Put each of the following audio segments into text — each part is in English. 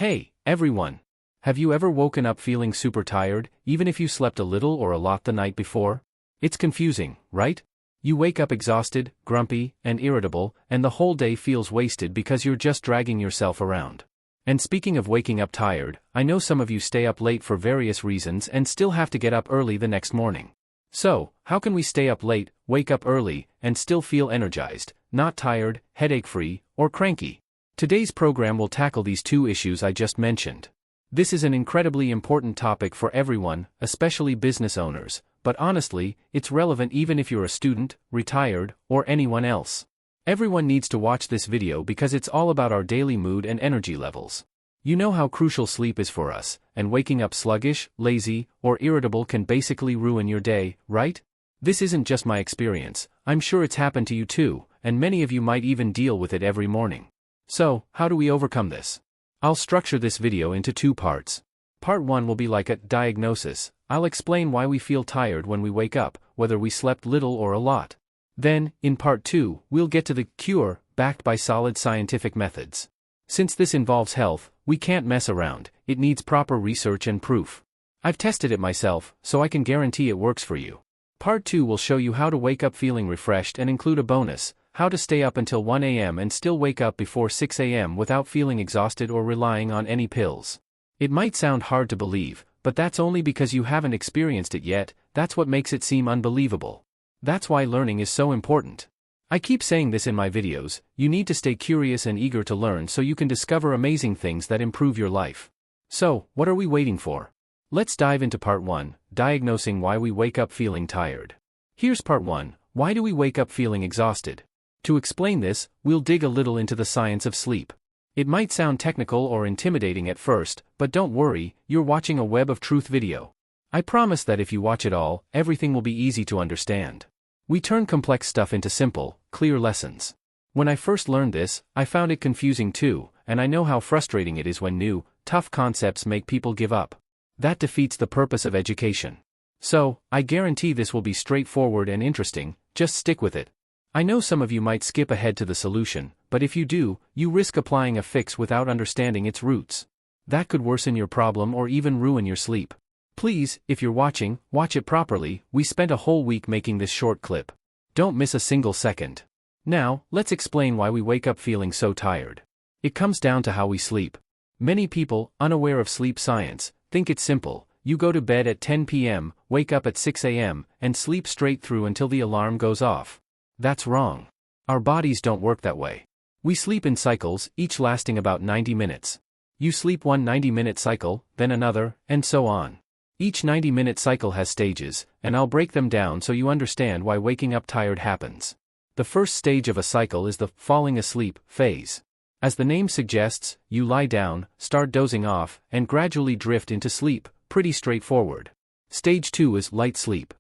Hey, everyone! Have you ever woken up feeling super tired, even if you slept a little or a lot the night before? It's confusing, right? You wake up exhausted, grumpy, and irritable, and the whole day feels wasted because you're just dragging yourself around. And speaking of waking up tired, I know some of you stay up late for various reasons and still have to get up early the next morning. So, how can we stay up late, wake up early, and still feel energized, not tired, headache-free, or cranky? Today's program will tackle these two issues I just mentioned. This is an incredibly important topic for everyone, especially business owners, but honestly, it's relevant even if you're a student, retired, or anyone else. Everyone needs to watch this video because it's all about our daily mood and energy levels. You know how crucial sleep is for us, and waking up sluggish, lazy, or irritable can basically ruin your day, right? This isn't just my experience, I'm sure it's happened to you too, and many of you might even deal with it every morning. So, how do we overcome this? I'll structure this video into two parts. Part 1 will be like a diagnosis. I'll explain why we feel tired when we wake up, whether we slept little or a lot. Then, in Part 2, we'll get to the cure, backed by solid scientific methods. Since this involves health, we can't mess around, it needs proper research and proof. I've tested it myself, so I can guarantee it works for you. Part 2 will show you how to wake up feeling refreshed and include a bonus, how to stay up until 1 a.m. and still wake up before 6 a.m. without feeling exhausted or relying on any pills. It might sound hard to believe, but that's only because you haven't experienced it yet. That's what makes it seem unbelievable. That's why learning is so important. I keep saying this in my videos, you need to stay curious and eager to learn so you can discover amazing things that improve your life. So, what are we waiting for? Let's dive into Part 1, diagnosing why we wake up feeling tired. Here's Part 1, why do we wake up feeling exhausted? To explain this, we'll dig a little into the science of sleep. It might sound technical or intimidating at first, but don't worry, you're watching a Web of Truth video. I promise that if you watch it all, everything will be easy to understand. We turn complex stuff into simple, clear lessons. When I first learned this, I found it confusing too, and I know how frustrating it is when new, tough concepts make people give up. That defeats the purpose of education. So, I guarantee this will be straightforward and interesting, just stick with it. I know some of you might skip ahead to the solution, but if you do, you risk applying a fix without understanding its roots. That could worsen your problem or even ruin your sleep. Please, if you're watching, watch it properly. We spent a whole week making this short clip. Don't miss a single second. Now, let's explain why we wake up feeling so tired. It comes down to how we sleep. Many people, unaware of sleep science, think it's simple. You go to bed at 10 p.m., wake up at 6 a.m., and sleep straight through until the alarm goes off. That's wrong. Our bodies don't work that way. We sleep in cycles, each lasting about 90 minutes. You sleep one 90-minute cycle, then another, and so on. Each 90-minute cycle has stages, and I'll break them down so you understand why waking up tired happens. The first stage of a cycle is the falling asleep phase. As the name suggests, you lie down, start dozing off, and gradually drift into sleep, pretty straightforward. Stage 2 is light sleep.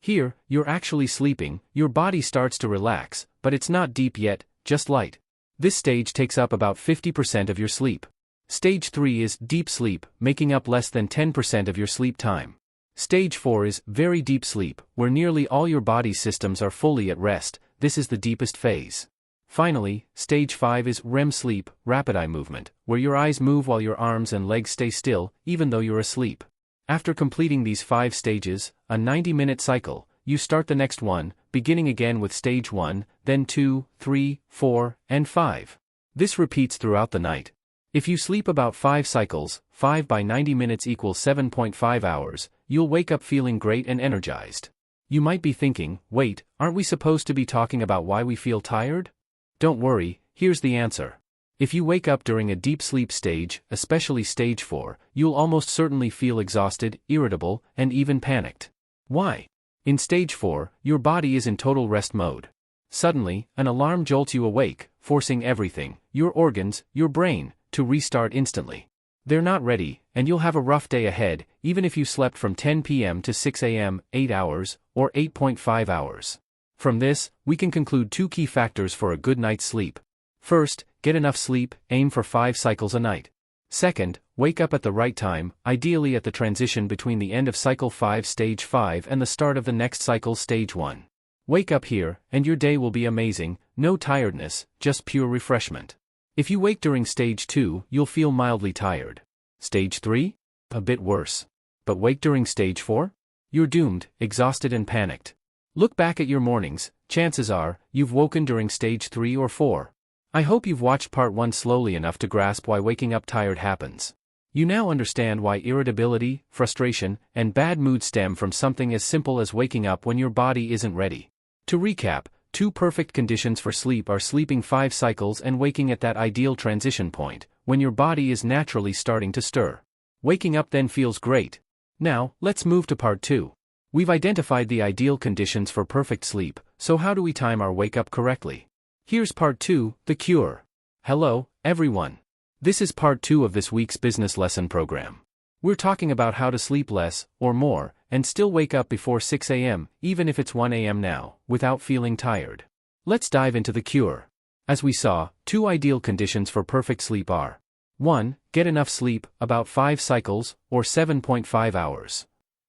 Here, you're actually sleeping, your body starts to relax, but it's not deep yet, just light. This stage takes up about 50% of your sleep. Stage 3 is deep sleep, making up less than 10% of your sleep time. Stage 4 is very deep sleep, where nearly all your body's systems are fully at rest. This is the deepest phase. Finally, Stage 5 is REM sleep, rapid eye movement, where your eyes move while your arms and legs stay still, even though you're asleep. After completing these 5 stages, a 90-minute cycle, you start the next one, beginning again with Stage 1, then 2, 3, 4, and 5. This repeats throughout the night. If you sleep about 5 cycles, 5 by 90 minutes equals 7.5 hours, you'll wake up feeling great and energized. You might be thinking, wait, aren't we supposed to be talking about why we feel tired? Don't worry, here's the answer. If you wake up during a deep sleep stage, especially Stage 4, you'll almost certainly feel exhausted, irritable, and even panicked. Why? In Stage 4, your body is in total rest mode. Suddenly, an alarm jolts you awake, forcing everything, your organs, your brain, to restart instantly. They're not ready, and you'll have a rough day ahead, even if you slept from 10 p.m. to 6 a.m., 8 hours, or 8.5 hours. From this, we can conclude 2 key factors for a good night's sleep. First, get enough sleep, aim for 5 cycles a night. Second, wake up at the right time, ideally at the transition between the end of cycle 5 Stage 5 and the start of the next cycle Stage 1. Wake up here, and your day will be amazing, no tiredness, just pure refreshment. If you wake during stage 2, you'll feel mildly tired. Stage 3? A bit worse. But wake during stage 4? You're doomed, exhausted and panicked. Look back at your mornings, chances are, you've woken during stage 3 or 4. I hope you've watched part 1 slowly enough to grasp why waking up tired happens. You now understand why irritability, frustration, and bad mood stem from something as simple as waking up when your body isn't ready. To recap, 2 perfect conditions for sleep are sleeping 5 cycles and waking at that ideal transition point, when your body is naturally starting to stir. Waking up then feels great. Now, let's move to part 2. We've identified the ideal conditions for perfect sleep, so how do we time our wake-up correctly? Here's part 2, the cure. Hello, everyone. This is part 2 of this week's business lesson program. We're talking about how to sleep less, or more, and still wake up before 6 a.m., even if it's 1 a.m. now, without feeling tired. Let's dive into the cure. As we saw, 2 ideal conditions for perfect sleep are: 1. Get enough sleep, about 5 cycles, or 7.5 hours.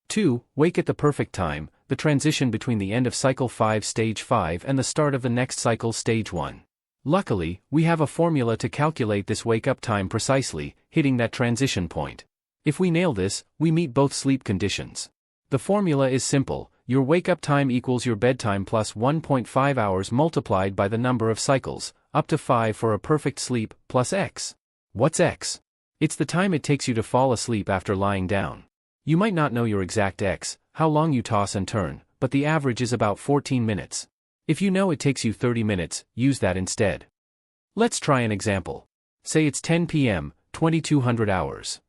2. Wake at the perfect time, the transition between the end of cycle 5 stage 5 and the start of the next cycle stage 1. Luckily, we have a formula to calculate this wake-up time precisely, hitting that transition point. If we nail this, we meet both sleep conditions. The formula is simple: your wake-up time equals your bedtime plus 1.5 hours multiplied by the number of cycles, up to 5 for a perfect sleep, plus X. What's X? It's the time it takes you to fall asleep after lying down. You might not know your exact X, how long you toss and turn, but the average is about 14 minutes. If you know it takes you 30 minutes, use that instead. Let's try an example. Say it's 10 p.m., 2200 hours.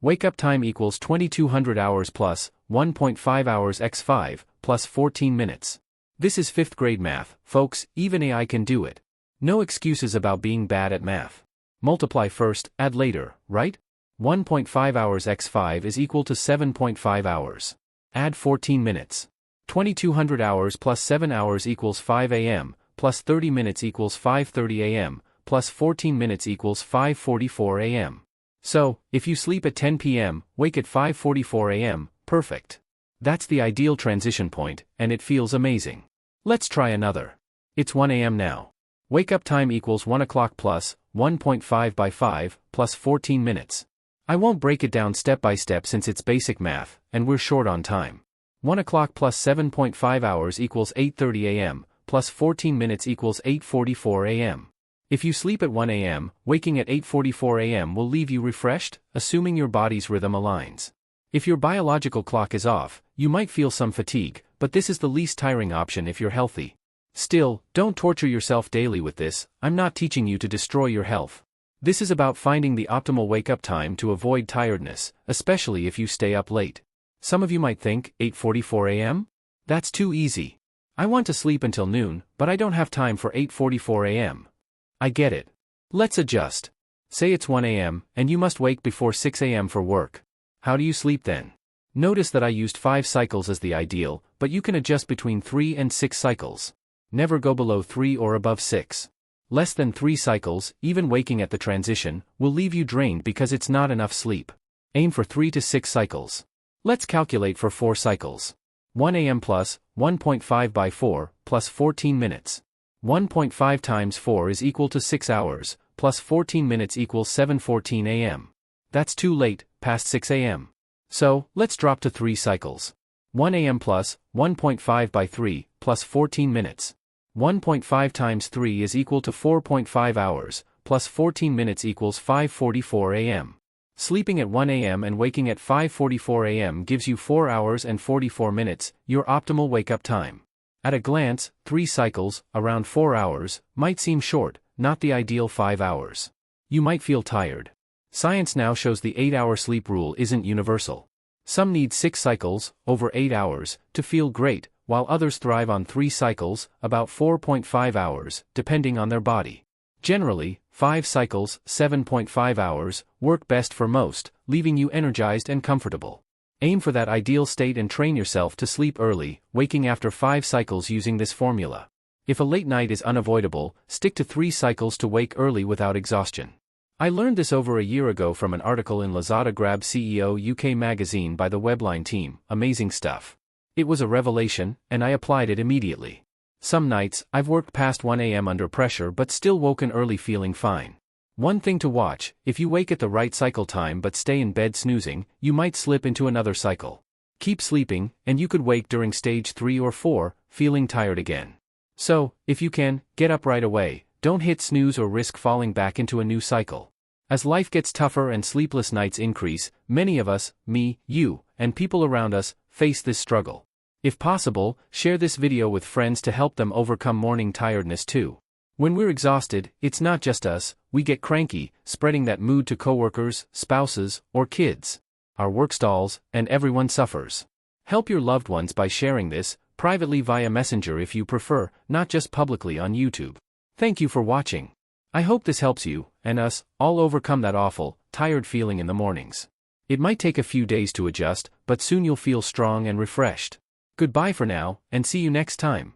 Wake-up time equals 2200 hours plus 1.5 hours x 5, plus 14 minutes. This is 5th grade math, folks, even AI can do it. No excuses about being bad at math. Multiply first, add later, right? 1.5 hours x 5 is equal to 7.5 hours. Add 14 minutes. 2200 hours plus 7 hours equals 5 a.m., plus 30 minutes equals 5:30 a.m., plus 14 minutes equals 5:44 a.m. So, if you sleep at 10 p.m., wake at 5:44 a.m., perfect. That's the ideal transition point, and it feels amazing. Let's try another. It's 1 a.m. now. Wake-up time equals 1 o'clock plus 1.5 by 5, plus 14 minutes. I won't break it down step by step since it's basic math, and we're short on time. 1 o'clock plus 7.5 hours equals 8:30 a.m., plus 14 minutes equals 8:44 a.m. If you sleep at 1 a.m., waking at 8:44 a.m. will leave you refreshed, assuming your body's rhythm aligns. If your biological clock is off, you might feel some fatigue, but this is the least tiring option if you're healthy. Still, don't torture yourself daily with this. I'm not teaching you to destroy your health. This is about finding the optimal wake-up time to avoid tiredness, especially if you stay up late. Some of you might think, 8:44 a.m.? That's too easy. I want to sleep until noon, but I don't have time for 8:44 a.m. I get it. Let's adjust. Say it's 1 a.m., and you must wake before 6 a.m. for work. How do you sleep then? Notice that I used 5 cycles as the ideal, but you can adjust between 3 and 6 cycles. Never go below 3 or above 6. Less than 3 cycles, even waking at the transition, will leave you drained because it's not enough sleep. Aim for 3 to 6 cycles. Let's calculate for 4 cycles. 1 a.m. plus 1.5 by 4, plus 14 minutes. 1.5 times 4 is equal to 6 hours, plus 14 minutes equals 7:14 a.m. That's too late, past 6 a.m. So, let's drop to 3 cycles. 1 a.m. plus 1.5 by 3, plus 14 minutes. 1.5 times 3 is equal to 4.5 hours, plus 14 minutes equals 5:44 a.m. Sleeping at 1 a.m. and waking at 5:44 a.m. gives you 4 hours and 44 minutes, your optimal wake-up time. At a glance, 3 cycles, around 4 hours, might seem short, not the ideal 5 hours. You might feel tired. Science now shows the 8-hour sleep rule isn't universal. Some need 6 cycles, over 8 hours, to feel great, while others thrive on 3 cycles, about 4.5 hours, depending on their body. Generally, 5 cycles, 7.5 hours, work best for most, leaving you energized and comfortable. Aim for that ideal state and train yourself to sleep early, waking after 5 cycles using this formula. If a late night is unavoidable, stick to 3 cycles to wake early without exhaustion. I learned this over a year ago from an article in Lazada Grab CEO UK magazine by the Webline team. Amazing stuff. It was a revelation, and I applied it immediately. Some nights, I've worked past 1 a.m. under pressure but still woken early feeling fine. One thing to watch: if you wake at the right cycle time but stay in bed snoozing, you might slip into another cycle. Keep sleeping, and you could wake during stage 3 or 4, feeling tired again. So, if you can, get up right away, don't hit snooze or risk falling back into a new cycle. As life gets tougher and sleepless nights increase, many of us, me, you, and people around us, face this struggle. If possible, share this video with friends to help them overcome morning tiredness too. When we're exhausted, it's not just us, we get cranky, spreading that mood to coworkers, spouses, or kids. Our work stalls, and everyone suffers. Help your loved ones by sharing this, privately via Messenger if you prefer, not just publicly on YouTube. Thank you for watching. I hope this helps you, and us, all overcome that awful, tired feeling in the mornings. It might take a few days to adjust, but soon you'll feel strong and refreshed. Goodbye for now, and see you next time.